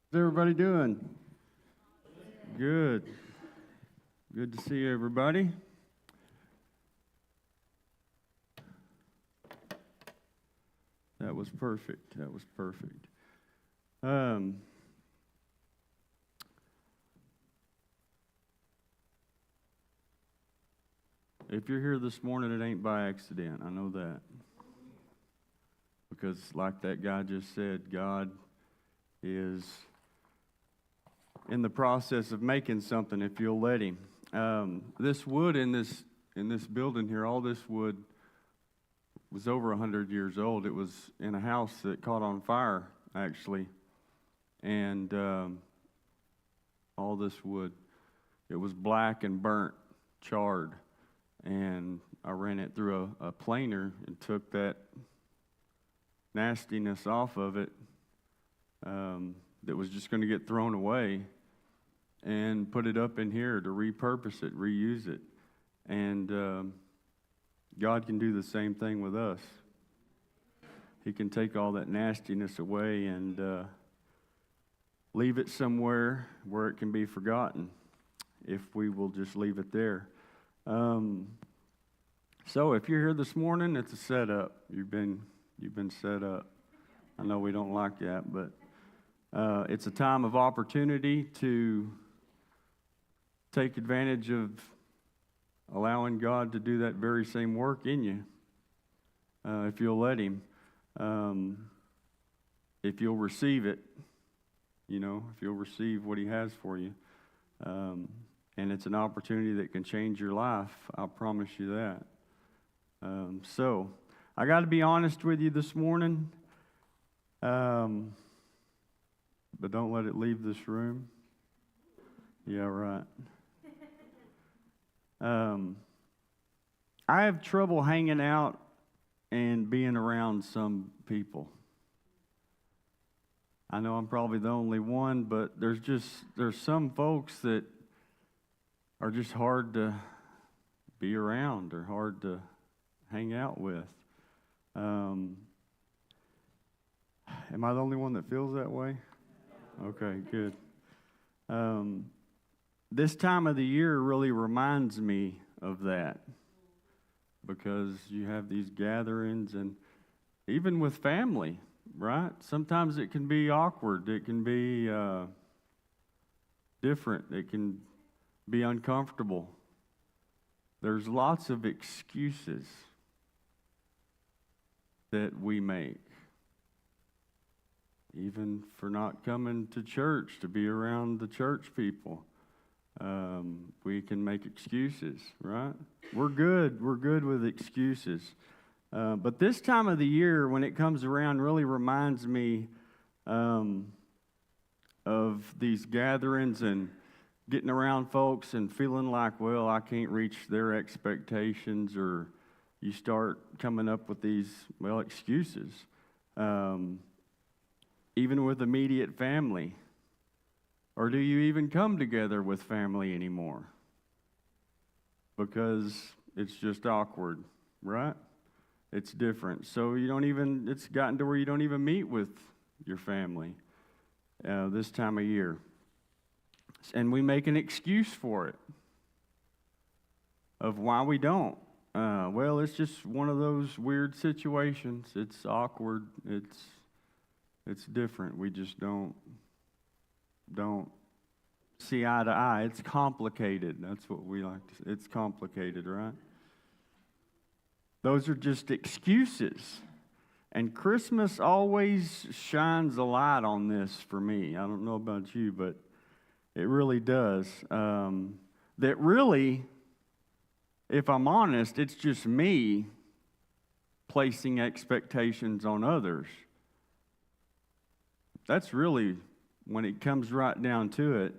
How's everybody doing? Good. Good to see everybody. That was perfect. That was perfect. If you're here this morning, it ain't by accident. I know that. Because like that guy just said, God is in the process of making something if you'll let him. This wood in this building here, all this wood was over 100 years old. It was in a house that caught on fire, actually. And all this wood, it was black and burnt, charred. And I ran it through a planer and took that nastiness off of it that was just going to get thrown away and put it up in here to repurpose it, reuse it. And God can do the same thing with us. He can take all that nastiness away and leave it somewhere where it can be forgotten if we will just leave it there. So if you're here this morning, it's a setup. You've been set up. I know we don't like that, but it's a time of opportunity to take advantage of allowing God to do that very same work in you, if you'll let him. If you'll receive it, if you'll receive what he has for you. And it's an opportunity that can change your life. I promise you that. So, I got to be honest with you this morning, but don't let it leave this room. Yeah, right. I have trouble hanging out and being around some people. I know I'm probably the only one, but there's some folks that are just hard to be around or hard to hang out with. Am I the only one that feels that way? Okay, good. This time of the year really reminds me of that because you have these gatherings and even with family, right? Sometimes it can be awkward. It can be different. It can be uncomfortable. There's lots of excuses that we make, even for not coming to church, to be around the church people. We can make excuses, right? We're good with excuses. But this time of the year, when it comes around, really reminds me of these gatherings and getting around folks and feeling like, well, I can't reach their expectations, or you start coming up with these, excuses. Even with immediate family. Or do you even come together with family anymore? Because it's just awkward, right? It's different. So it's gotten to where you don't even meet with your family this time of year. And we make an excuse for it of why we don't. Well, it's just one of those weird situations. It's awkward. It's different. We just don't see eye to eye. It's complicated. That's what we like to say. It's complicated, right? Those are just excuses. And Christmas always shines a light on this for me. I don't know about you, but it really does. That really, if I'm honest, it's just me placing expectations on others. That's really when it comes right down to it.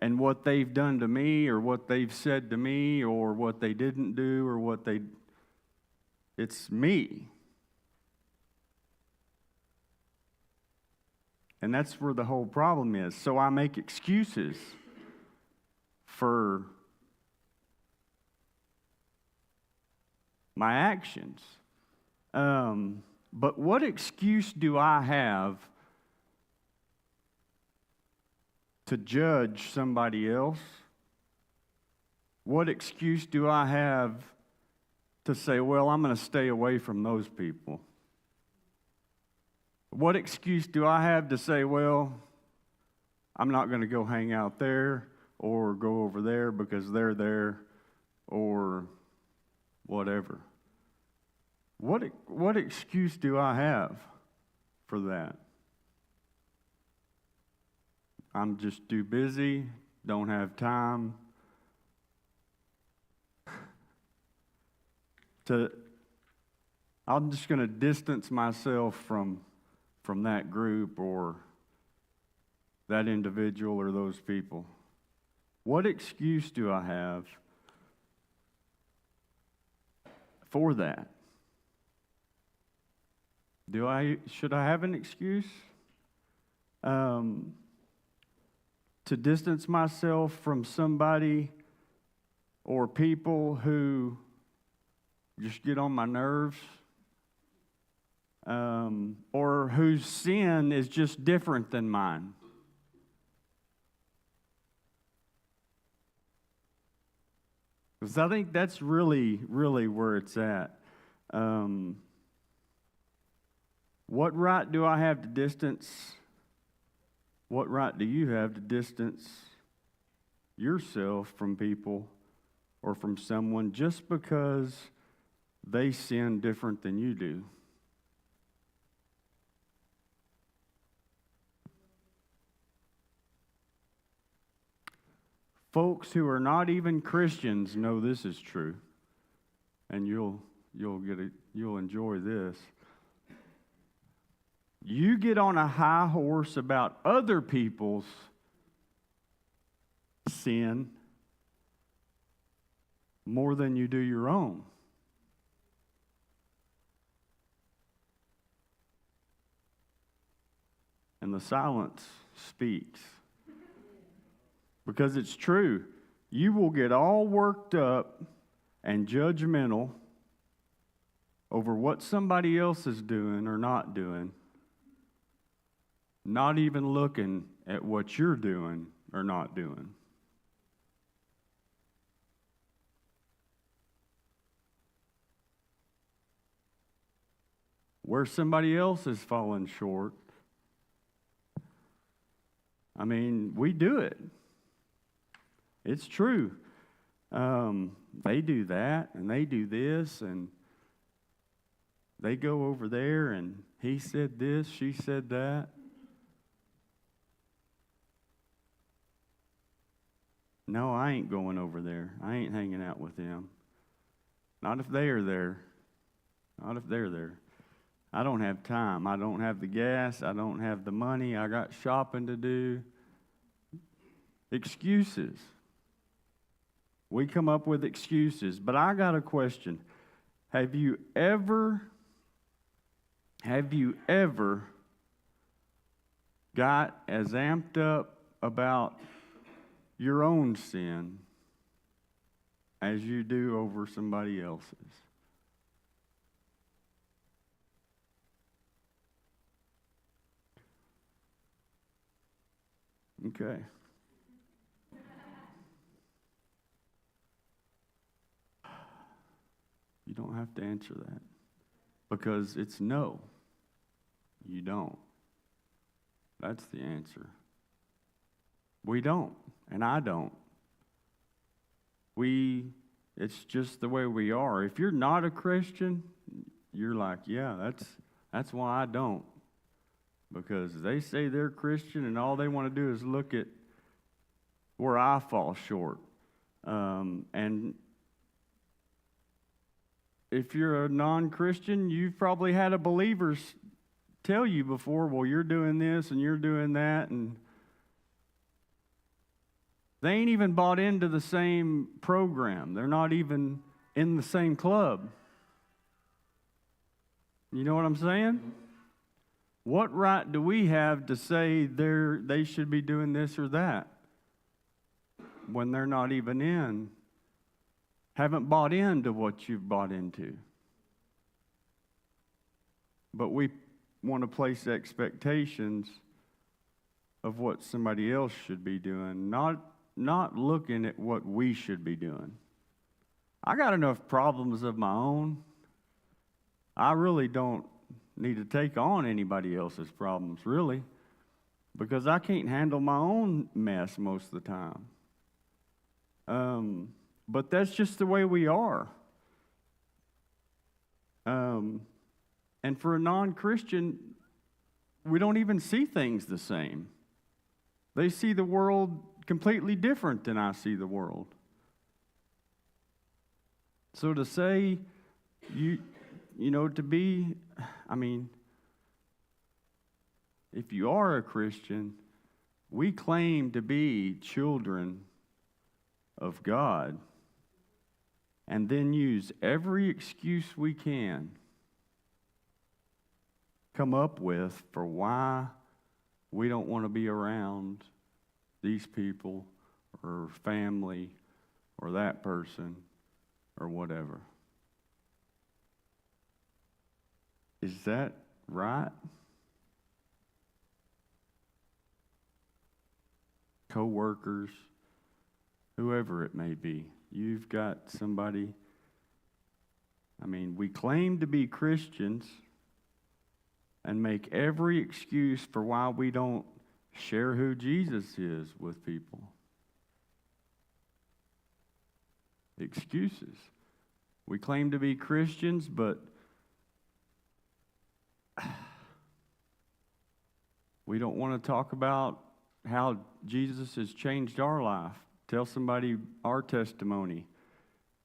And what they've done to me, or what they've said to me, or what they didn't do, or it's me. And that's where the whole problem is. So I make excuses for my actions. But what excuse do I have to judge somebody else? What excuse do I have to say, well, I'm going to stay away from those people? What excuse do I have to say, well, I'm not going to go hang out there or go over there because they're there or whatever? What excuse do I have for that? I'm just too busy, don't have time I'm just going to distance myself from that group or that individual or those people. What excuse do I have for that? Should I have an excuse to distance myself from somebody or people who just get on my nerves, or whose sin is just different than mine? Because I think that's really, really where it's at. What right do I have to distance? What right do you have to distance yourself from people or from someone just because they sin different than you do? Folks who are not even Christians know this is true, and you'll enjoy this. You get on a high horse about other people's sin more than you do your own. And the silence speaks. Because it's true. You will get all worked up and judgmental over what somebody else is doing or not doing, not even looking at what you're doing or not doing. Where somebody else is falling short, I mean, we do it. It's true. They do that, and they do this, and they go over there, and he said this, she said that. No, I ain't going over there. I ain't hanging out with them. Not if they are there. Not if they're there. I don't have time. I don't have the gas. I don't have the money. I got shopping to do. Excuses. We come up with excuses. But I got a question. Have you ever got as amped up about your own sin as you do over somebody else's? Okay. You don't have to answer that, because it's no. You don't. That's the answer. We don't, and I don't. It's just the way we are. If you're not a Christian, you're like, yeah, that's why I don't. Because they say they're Christian, and all they want to do is look at where I fall short. And if you're a non-Christian, you've probably had a believer tell you before, well, you're doing this and you're doing that, and they ain't even bought into the same program. They're not even in the same club. You know what I'm saying? What right do we have to say they should be doing this or that when they're not even haven't bought into what you've bought into? But we want to place expectations of what somebody else should be doing, not looking at what we should be doing. I got enough problems of my own. I really don't need to take on anybody else's problems, really, because I can't handle my own mess most of the time. But that's just the way we are. And for a non-Christian, we don't even see things the same. They see the world completely different than I see the world. So to say, to be, if you are a Christian, we claim to be children of God, and then use every excuse we can come up with for why we don't want to be around these people or family or that person or whatever. Is that right? Co-workers, whoever it may be. You've got somebody, we claim to be Christians and make every excuse for why we don't share who Jesus is with people. Excuses. We claim to be Christians, but we don't want to talk about how Jesus has changed our life. Tell somebody our testimony.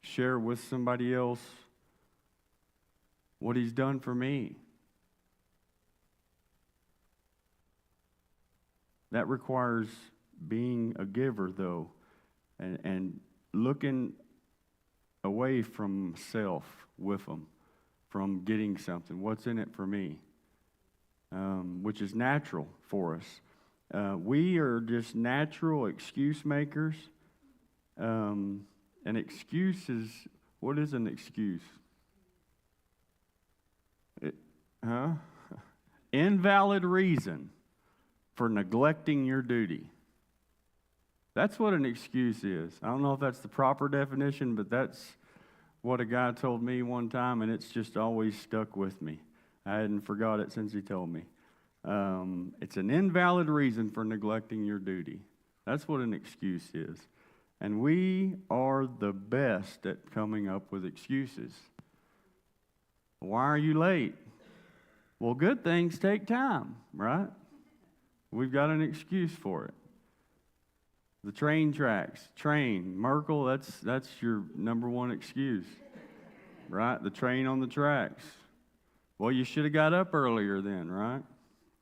Share with somebody else what he's done for me. That requires being a giver, though, and looking away from self with them, from getting something. What's in it for me? Which is natural for us. We are just natural excuse makers. An excuse is, what is an excuse? Invalid reason for neglecting your duty. That's what an excuse is. I don't know if that's the proper definition, but that's what a guy told me one time, and it's just always stuck with me. I hadn't forgot it since he told me. It's an invalid reason for neglecting your duty. That's what an excuse is. And we are the best at coming up with excuses. Why are you late? Well, good things take time, right? We've got an excuse for it. The train tracks, Merkel, that's your number one excuse, right? The train on the tracks. Well, you should have got up earlier then, right?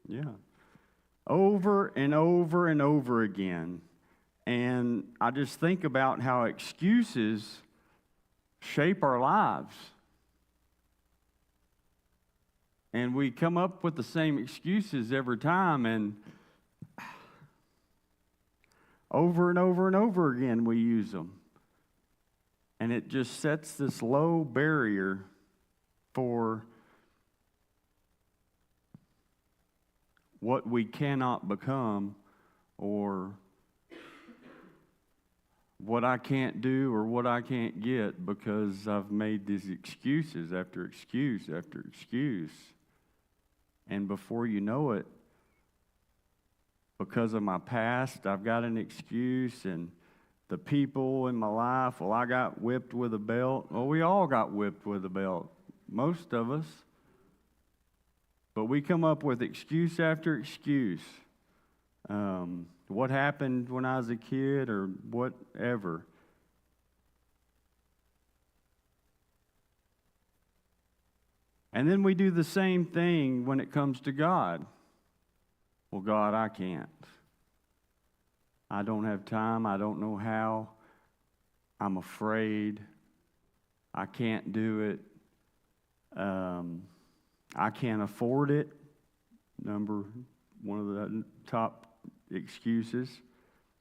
Yeah. Over and over and over again. And I just think about how excuses shape our lives. And we come up with the same excuses every time, and over and over and over again we use them. And it just sets this low barrier for what we cannot become, or what I can't do, or what I can't get, because I've made these excuses after excuse after excuse. And before you know it, because of my past, I've got an excuse, and the people in my life, well, I got whipped with a belt. Well, we all got whipped with a belt, most of us. But we come up with excuse after excuse. What happened when I was a kid, or whatever. And then we do the same thing when it comes to God. Well, God, I can't. I don't have time. I don't know how. I'm afraid. I can't do it. I can't afford it. One of the top excuses.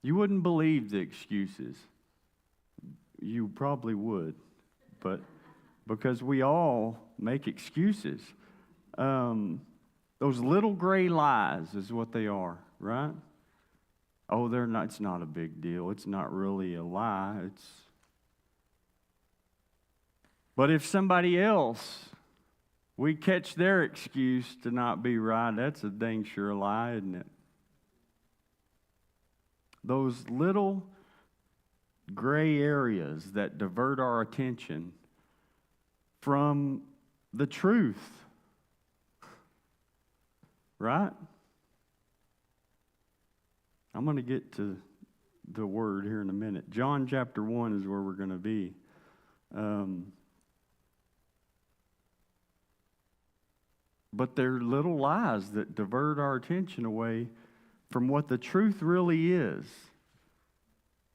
You wouldn't believe the excuses. You probably would. But because we all make excuses. Those little gray lies is what they are, right? oh, they're not, it's not a big deal. It's not really a lie. But if somebody else, we catch their excuse to not be right, that's a dang sure lie, isn't it? Those little gray areas that divert our attention from the truth. Right? I'm going to get to the word here in a minute. John chapter 1 is where we're going to be. But they're little lies that divert our attention away from what the truth really is.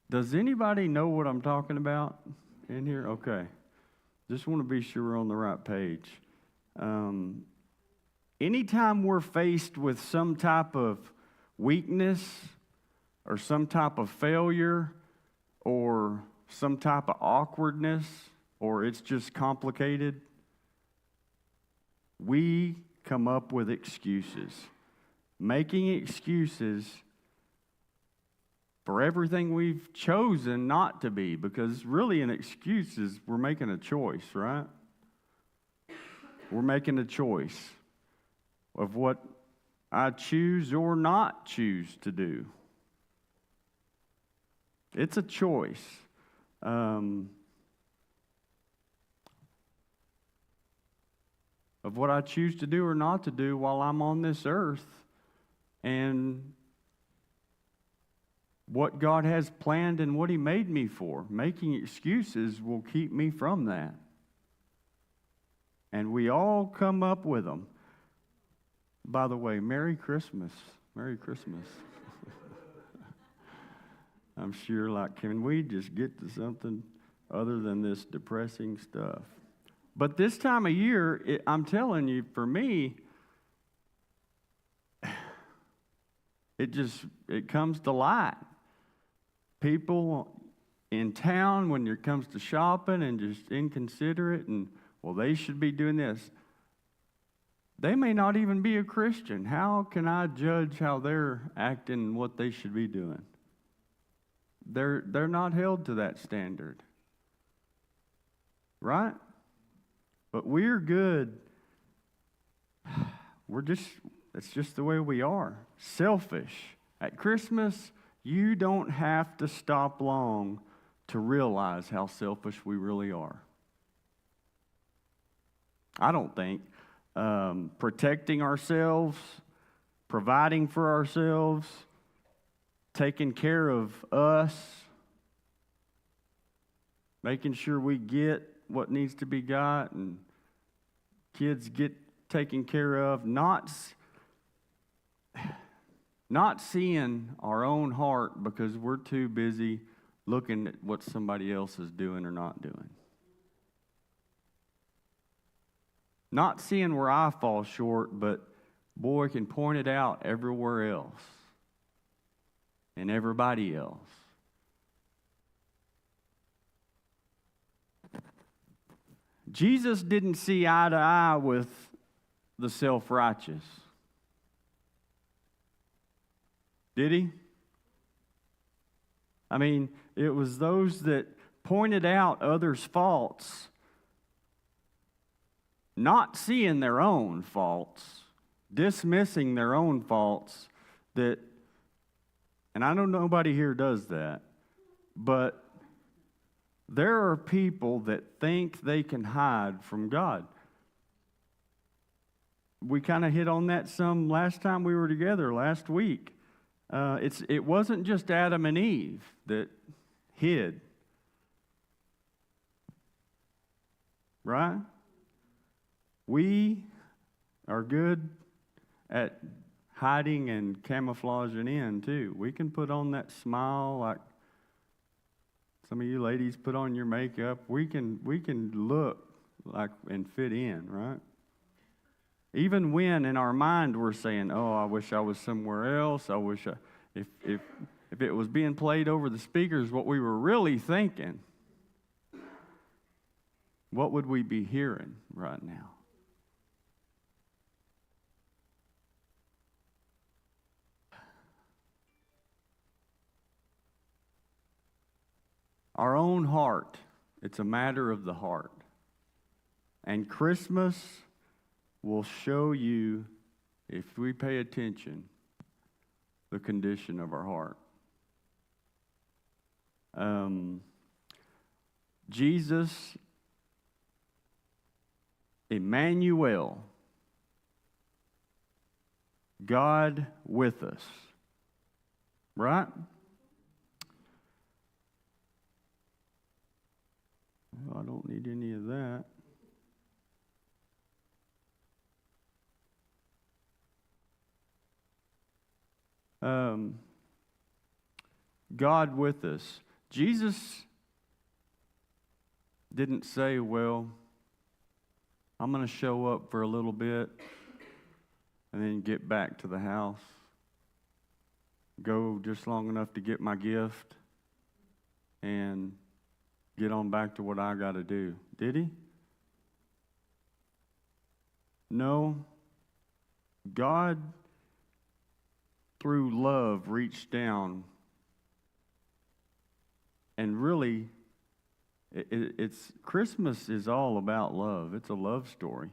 Does anybody know what I'm talking about in here? Okay. Just want to be sure we're on the right page. Anytime we're faced with some type of weakness or some type of failure or some type of awkwardness or it's just complicated, we come up with excuses. Making excuses for everything we've chosen not to be, because really an excuse is we're making a choice, right? We're making a choice of what I choose or not choose to do. It's a choice. Of what I choose to do or not to do while I'm on this earth, and what God has planned and what He made me for. Making excuses will keep me from that. And we all come up with them. By the way, Merry Christmas. Merry Christmas. I'm sure, like, can we just get to something other than this depressing stuff? But this time of year, I'm telling you, for me, it comes to light. People in town, when it comes to shopping and just inconsiderate and, well, they should be doing this. They may not even be a Christian. How can I judge how they're acting and what they should be doing? They're not held to that standard. Right? But we're good. It's just the way we are. Selfish. At Christmas, you don't have to stop long to realize how selfish we really are. I don't think. Protecting ourselves, providing for ourselves, taking care of us, making sure we get what needs to be got and kids get taken care of, not seeing our own heart because we're too busy looking at what somebody else is doing or not doing. Not seeing where I fall short, but boy, can point it out everywhere else and everybody else. Jesus didn't see eye to eye with the self-righteous. Did he? I mean, it was those that pointed out others' faults, not seeing their own faults, dismissing their own faults, that, and I know nobody here does that, but there are people that think they can hide from God. We kind of hit on that some last time we were together, last week. It wasn't just Adam and Eve that hid. Right? We are good at hiding and camouflaging in too. We can put on that smile like some of you ladies put on your makeup. We can look like and fit in, right? Even when in our mind we're saying, "Oh, I wish I was somewhere else. I wish if it was being played over the speakers, what we were really thinking, what would we be hearing right now?" our own heart. It's a matter of the heart. And Christmas will show you, if we pay attention, the condition of our heart. Jesus, Emmanuel, God with us. Right? Well, I don't need any of that. God with us. Jesus didn't say, well, I'm going to show up for a little bit and then get back to the house. Go just long enough to get my gift and get on back to what I got to do. Did he? No. God, through love, reached down and really, it's Christmas is all about love. It's a love story.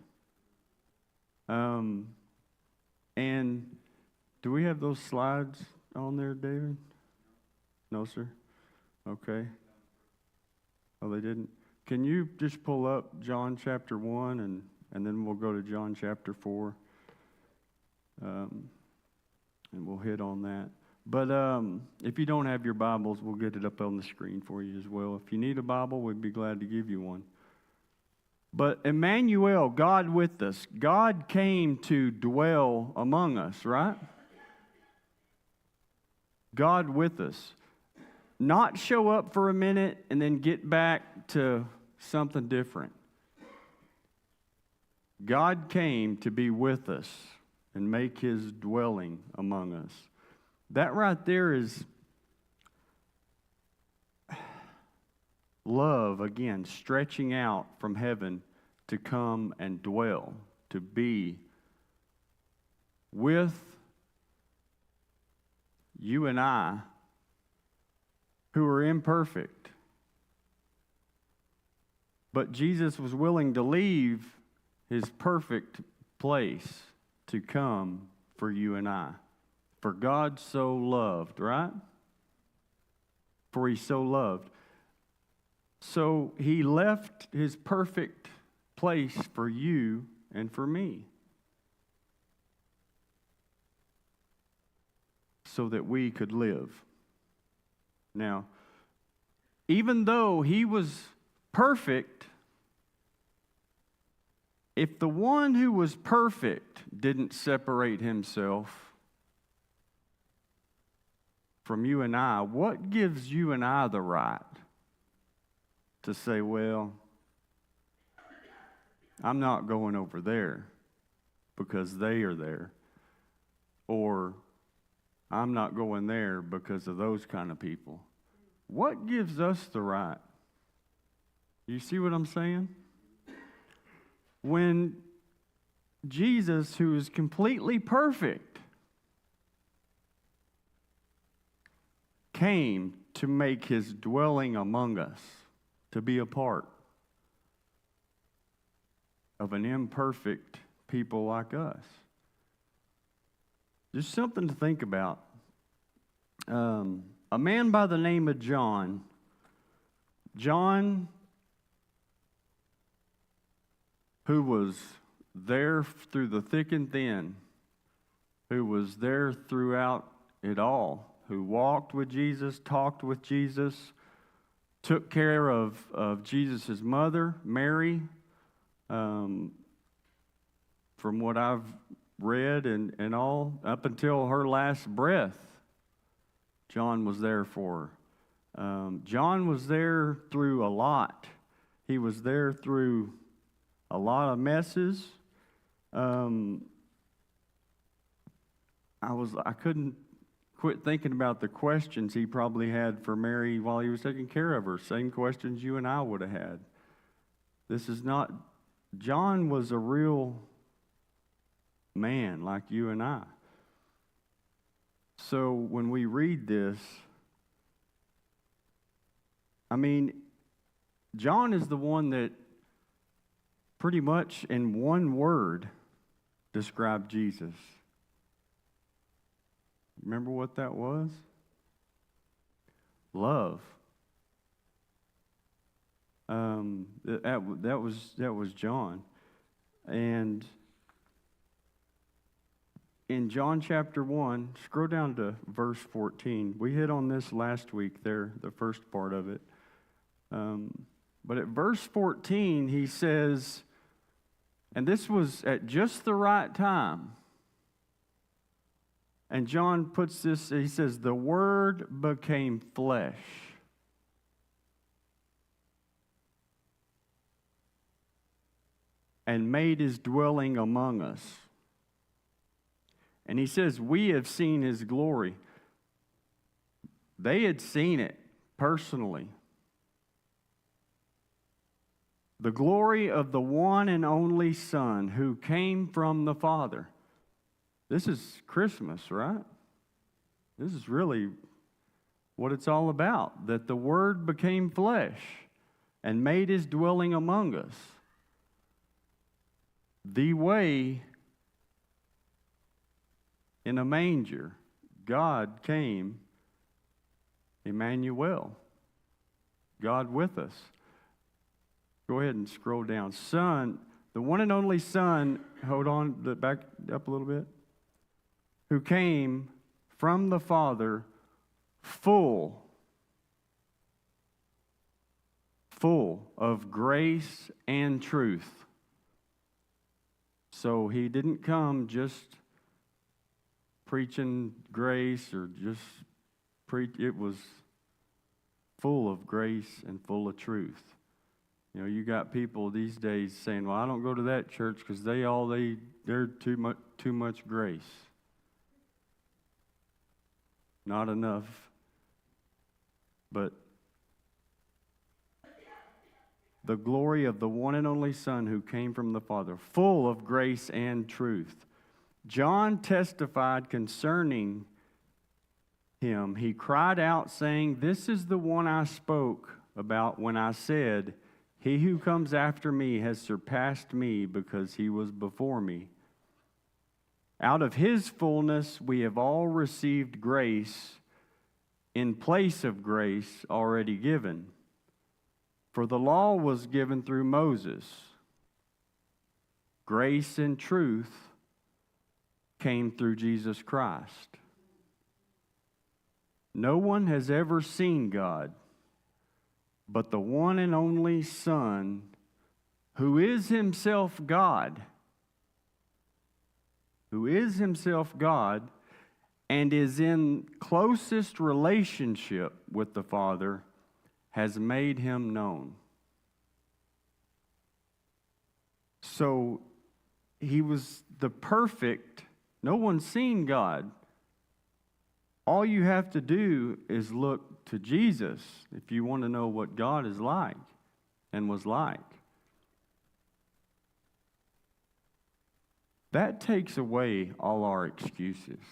And do we have those slides on there, David? No, sir? Okay. Oh, they didn't? Can you just pull up John chapter 1 and then we'll go to John chapter 4. And we'll hit on that. But if you don't have your Bibles, we'll get it up on the screen for you as well. If you need a Bible, we'd be glad to give you one. But Emmanuel, God with us. God came to dwell among us, right? God with us. Not show up for a minute and then get back to something different. God came to be with us and make his dwelling among us. That right there is love, again, stretching out from heaven to come and dwell, to be with you and I, who are imperfect. But Jesus was willing to leave his perfect place to come for you and I. For God so loved, right? For he so loved. So he left his perfect place for you and for me. So that we could live. Now, even though he was perfect, if the one who was perfect didn't separate himself from you and I, what gives you and I the right to say, well, I'm not going over there because they are there, or I'm not going there because of those kind of people? What gives us the right? You see what I'm saying? When Jesus, who is completely perfect, came to make his dwelling among us, to be a part of an imperfect people like us. Just something to think about. A man by the name of John, who was there through the thick and thin, who was there throughout it all, who walked with Jesus, talked with Jesus, took care of Jesus' mother, Mary. From what I've read and all, up until her last breath, John was there for her. John was there through a lot. He was there through a lot of messes. I couldn't quit thinking about the questions he probably had for Mary while he was taking care of her. Same questions you and I would have had. John was a real man like you and I. So when we read this, I mean, John is the one that pretty much in one word described Jesus. Remember what that was? Love. That was John. And in John chapter 1, scroll down to verse 14. We hit on this last week there, the first part of it. But at verse 14, he says, and this was at just the right time. And John puts this, he says, the Word became flesh. And made his dwelling among us. And he says, we have seen his glory. They had seen it personally. The glory of the one and only Son who came from the Father. This is Christmas, right? This is really what it's all about. That the Word became flesh and made his dwelling among us. The way in a manger, God came, Emmanuel, God with us. Go ahead and scroll down. Son, the one and only Son, hold on, back up a little bit, who came from the Father full of grace and truth. So he didn't come just preaching grace or just preach. It was full of grace and full of truth. You know, you got people these days saying, "Well, I don't go to that church because they're too much grace, not enough." But the glory of the one and only Son who came from the Father, full of grace and truth. John testified concerning him. He cried out, saying, "This is the one I spoke about when I said, 'He who comes after me has surpassed me because he was before me.' Out of his fullness we have all received grace in place of grace already given. For the law was given through Moses. Grace and truth came through Jesus Christ. No one has ever seen God, but the one and only Son, who is himself God, and is in closest relationship with the Father, has made him known." So he was the perfect. No one's seen God. All you have to do is look to Jesus if you want to know what God is like and was like. That takes away all our excuses.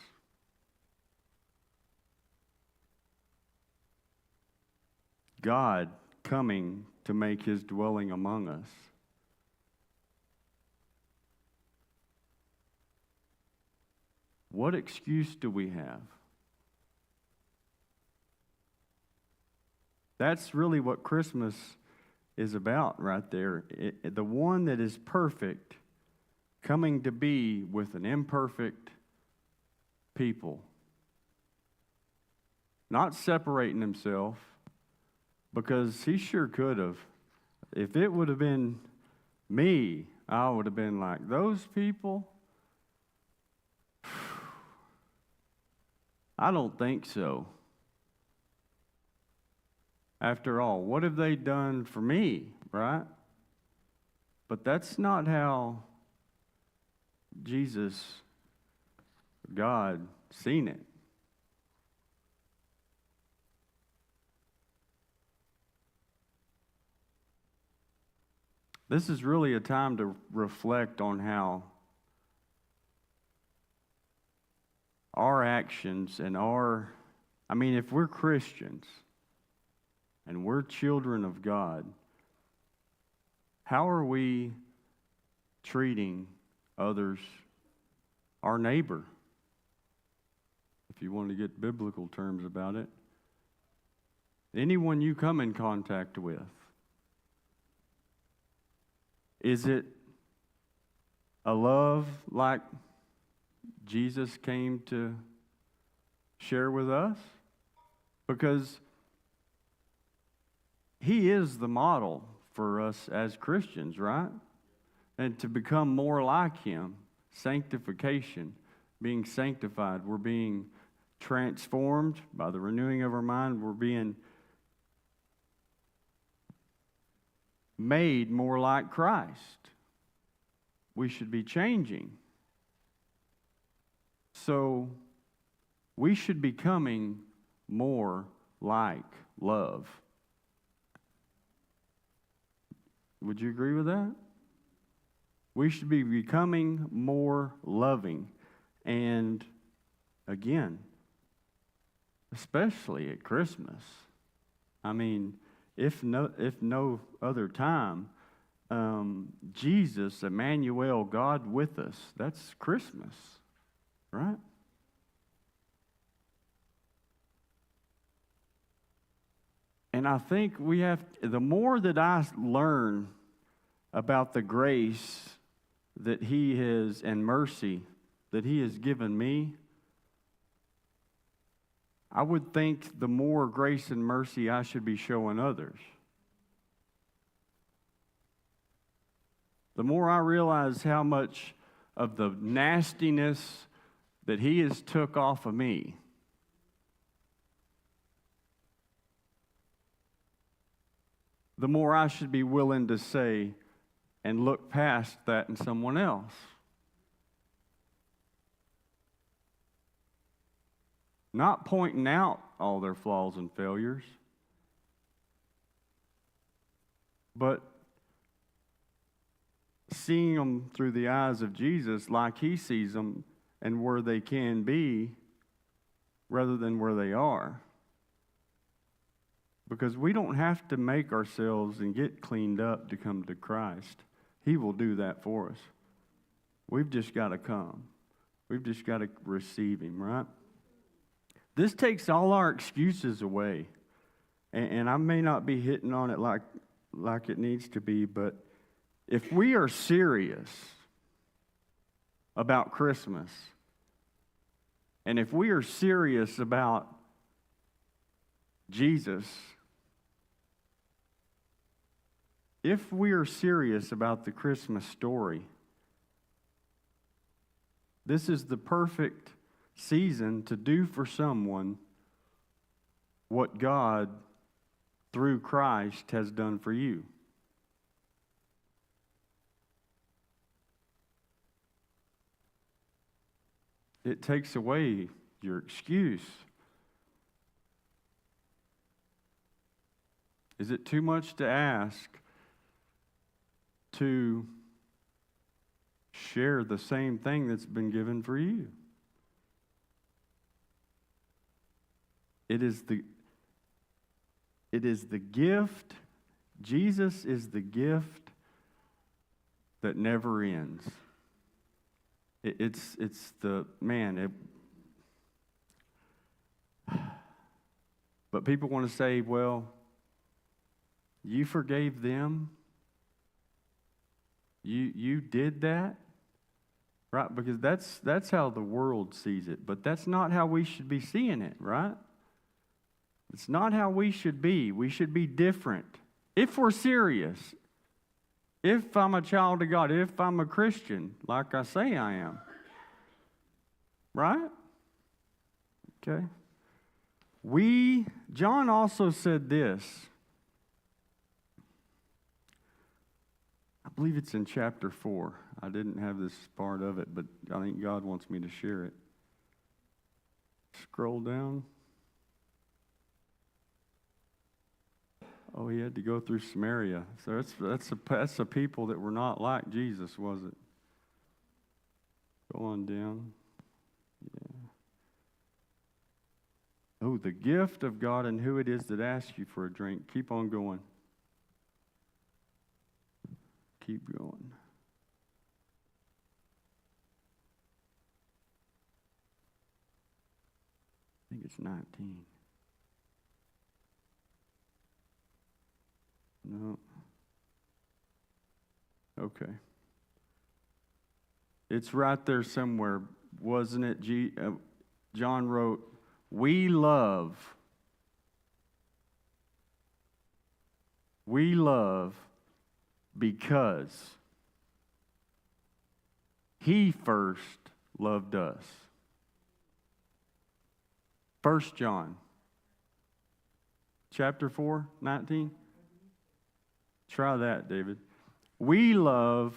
God coming to make his dwelling among us. What excuse do we have? That's really what Christmas is about right there. The one that is perfect coming to be with an imperfect people. Not separating himself, because he sure could have. If it would have been me, I would have been like, those people? I don't think so. After all, what have they done for me, right? But that's not how Jesus, God, seen it. This is really a time to reflect on how our actions and if we're Christians and we're children of God, how are we treating others, our neighbor? If you want to get biblical terms about it, anyone you come in contact with. Is it a love like Jesus came to share with us? Because He is the model for us as Christians, right? And to become more like Him, sanctification, being sanctified, we're being transformed by the renewing of our mind, we're being made more like Christ. We should be changing. So we should be becoming more like love. Would you agree with that? We should be becoming more loving. And again, especially at Christmas. I mean, if no other time, Jesus, Emmanuel, God with us, that's Christmas, right? And I think we have, the more that I learn about the grace that He has, and mercy that He has given me, I would think the more grace and mercy I should be showing others. The more I realize how much of the nastiness that He has took off of me, the more I should be willing to say and look past that in someone else. Not pointing out all their flaws and failures, but seeing them through the eyes of Jesus like He sees them and where they can be rather than where they are. Because we don't have to make ourselves and get cleaned up to come to Christ. He will do that for us. We've just got to come. We've just got to receive Him, right? This takes all our excuses away. And I may not be hitting on it like it needs to be, but if we are serious about Christmas, and if we are serious about Jesus, if we are serious about the Christmas story, this is the perfect season to do for someone what God, through Christ, has done for you. It takes away your excuse. Is it too much to ask to share the same thing that's been given for you? It is the gift. Jesus is the gift that never ends. It's the, man, but people want to say, well, you forgave them? You did that? Right? Because that's how the world sees it. But that's not how we should be seeing it, right? It's not how we should be. We should be different. If we're serious, if I'm a child of God, if I'm a Christian, like I say I am. Right? Okay. John also said this. I believe it's in chapter 4. I didn't have this part of it, but I think God wants me to share it. Scroll down. Oh, He had to go through Samaria. So that's a people that were not like Jesus, was it? Go on down. Oh, the gift of God and who it is that asks you for a drink. Keep on going. Keep going. I think it's 19. No. Okay. It's right there somewhere, wasn't it? John wrote, we love because he first loved us. 1 John chapter 4, 19. Try that, David. We love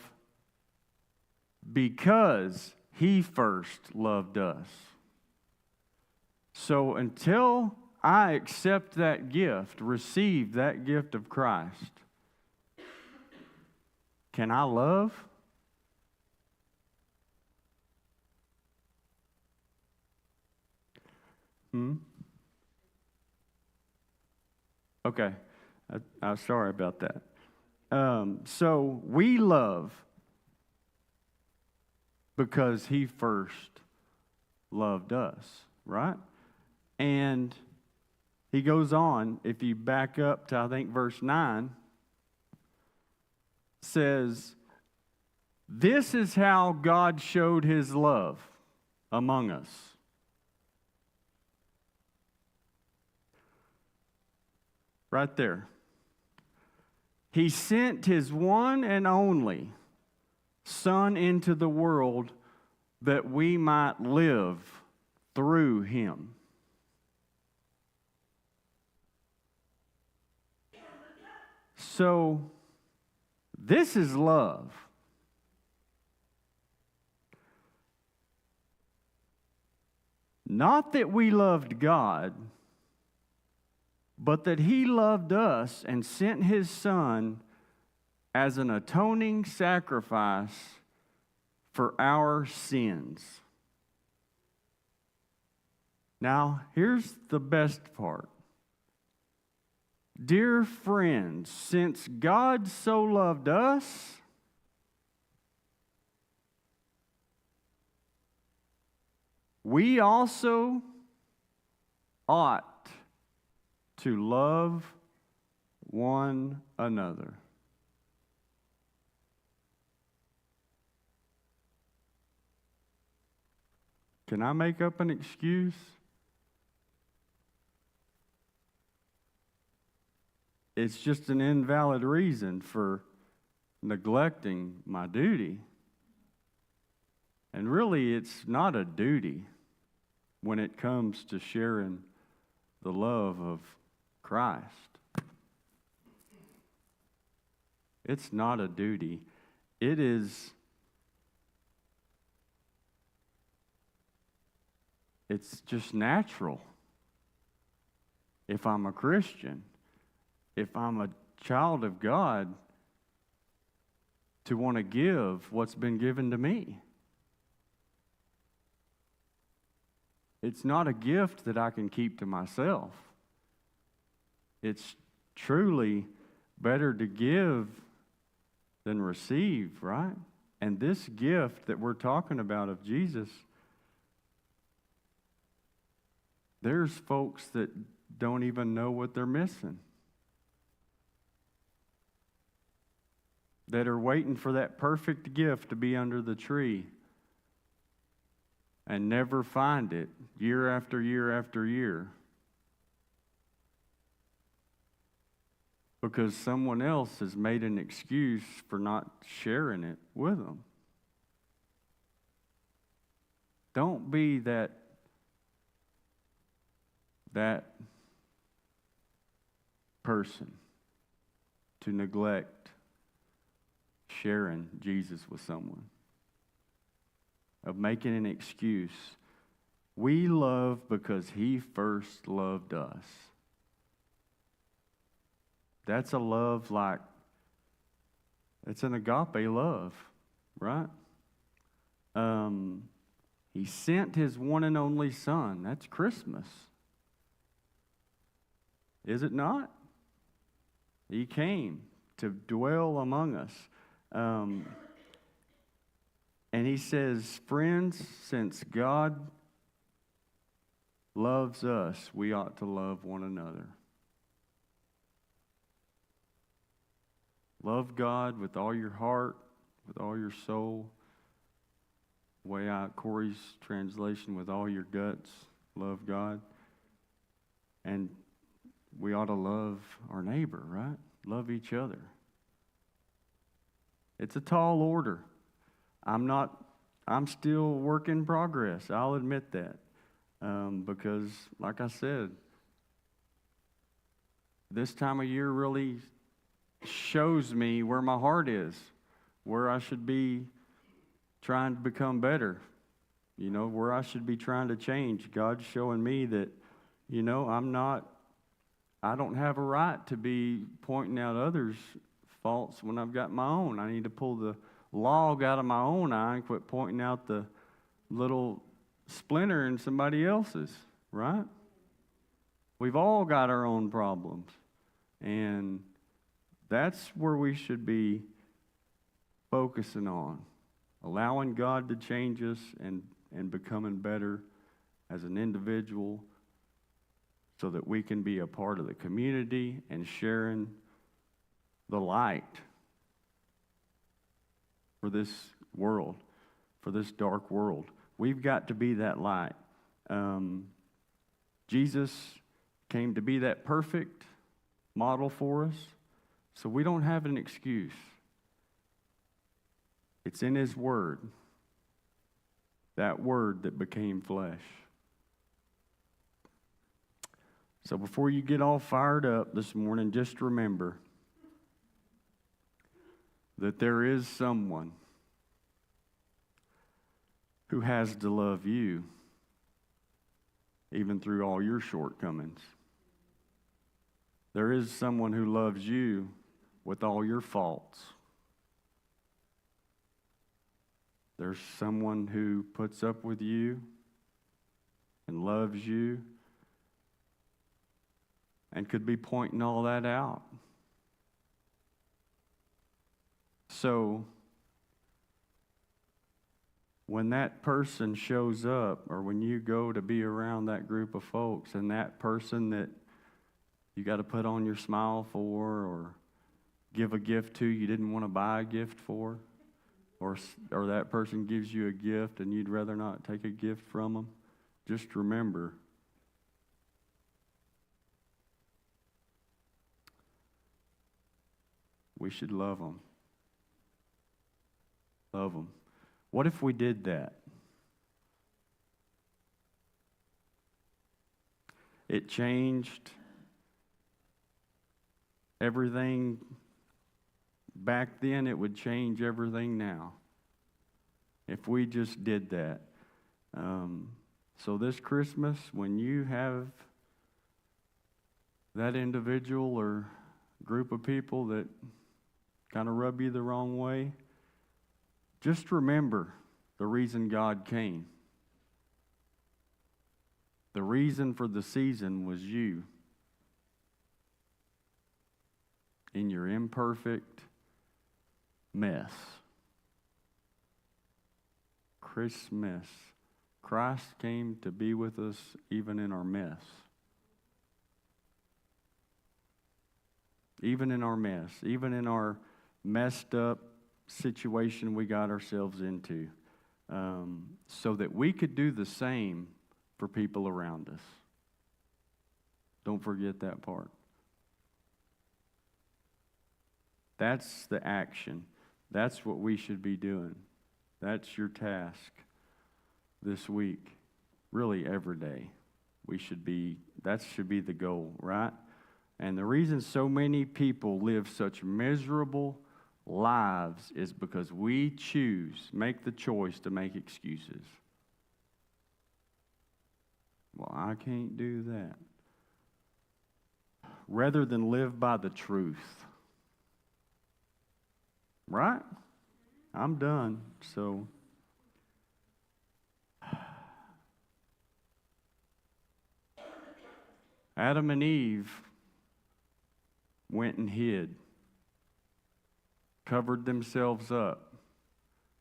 because he first loved us. So until I accept that gift, receive that gift of Christ, can I love? Okay. I'm sorry about that. So we love because he first loved us, right? And he goes on, if you back up to, I think, verse 9, says, this is how God showed his love among us. Right there. He sent his one and only Son into the world that we might live through him. So, this is love. Not that we loved God, but that he loved us and sent his Son as an atoning sacrifice for our sins. Now, here's the best part. Dear friends, since God so loved us, we also ought to love one another. Can I make up an excuse? It's just an invalid reason for neglecting my duty. And really, it's not a duty when it comes to sharing the love of Christ. It's not a duty. It's just natural. If I'm a Christian, if I'm a child of God, to want to give what's been given to me. It's not a gift that I can keep to myself. It's truly better to give than receive, right? And this gift that we're talking about of Jesus, there's folks that don't even know what they're missing, that are waiting for that perfect gift to be under the tree and never find it year after year after year because someone else has made an excuse for not sharing it with them. Don't be that person to neglect sharing Jesus with someone, of making an excuse. We love because he first loved us. That's a love like, it's an agape love, right? He sent his one and only Son. That's Christmas. Is it not? He came to dwell among us. And he says, friends, since God loves us, we ought to love one another. Love God with all your heart, with all your soul. Way out Corey's translation, with all your guts, love God. And we ought to love our neighbor, right? Love each other. It's a tall order. I'm still a work in progress. I'll admit that. Because, like I said, this time of year really shows me where my heart is, where I should be trying to become better, where I should be trying to change. God's showing me that, I don't have a right to be pointing out others' faults when I've got my own. I need to pull the log out of my own eye and quit pointing out the little splinter in somebody else's, right? We've all got our own problems. And that's where we should be focusing on. Allowing God to change us and becoming better as an individual so that we can be a part of the community and sharing the light for this world, for this dark world. We've got to be that light. Jesus came to be that perfect model for us, so we don't have an excuse. It's in His Word, that Word that became flesh. So before you get all fired up this morning, just remember that there is someone who has to love you even through all your shortcomings. There is someone who loves you with all your faults. There's someone who puts up with you and loves you and could be pointing all that out. So, when that person shows up, or when you go to be around that group of folks, and that person that you got to put on your smile for, or give a gift to you didn't want to buy a gift for, or that person gives you a gift and you'd rather not take a gift from them, just remember, we should love them. Love them. What if we did that? It changed everything back then. It would change everything now if we just did that. So this Christmas, when you have that individual or group of people that kind of rub you the wrong way, just remember the reason God came. The reason for the season was you. In your imperfect mess. Christmas. Christ came to be with us even in our mess. Even in our mess. Even in our messed up situation we got ourselves into. So that we could do the same for people around us. Don't forget that part. That's the action. That's what we should be doing. That's your task this week. Really every day. That should be the goal, right? And the reason so many people live such miserable lives is because we make the choice to make excuses. Well, I can't do that. Rather than live by the truth. Right? I'm done. So, Adam and Eve went and hid, covered themselves up.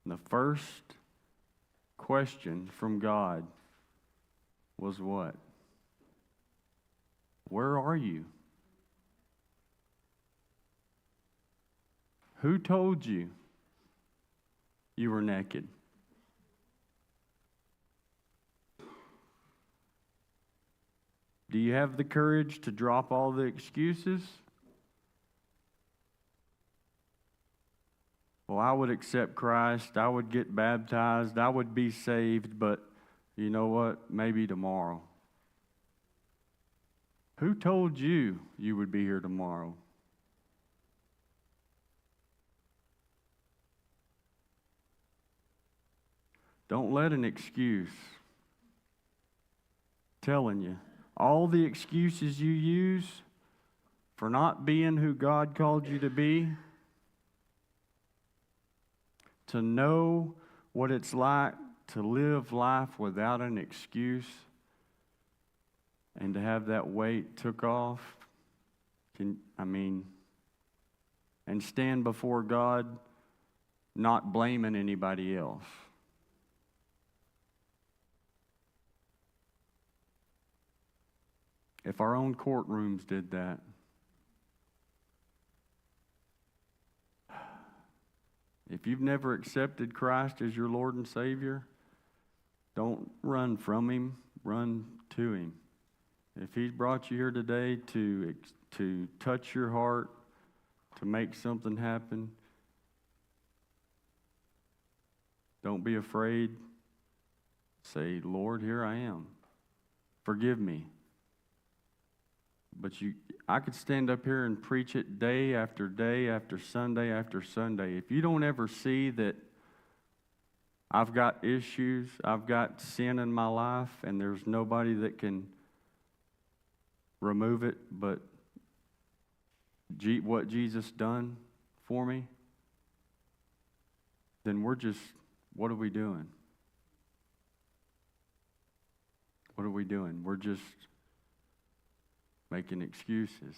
And the first question from God was what? Where are you? Who told you you were naked? Do you have the courage to drop all the excuses? Well, I would accept Christ. I would get baptized. I would be saved. But you know what? Maybe tomorrow. Who told you you would be here tomorrow? Don't let an excuse, telling you, all the excuses you use for not being who God called you to be, to know what it's like to live life without an excuse and to have that weight took off, and stand before God not blaming anybody else. If our own courtrooms did that, if you've never accepted Christ as your Lord and Savior, don't run from Him, run to Him. If He's brought you here today to touch your heart, to make something happen, don't be afraid. Say, Lord, here I am. Forgive me. But I could stand up here and preach it day after day after Sunday after Sunday. If you don't ever see that I've got issues, I've got sin in my life, and there's nobody that can remove it but what Jesus done for me, then what are we doing? What are we doing? We're just making excuses.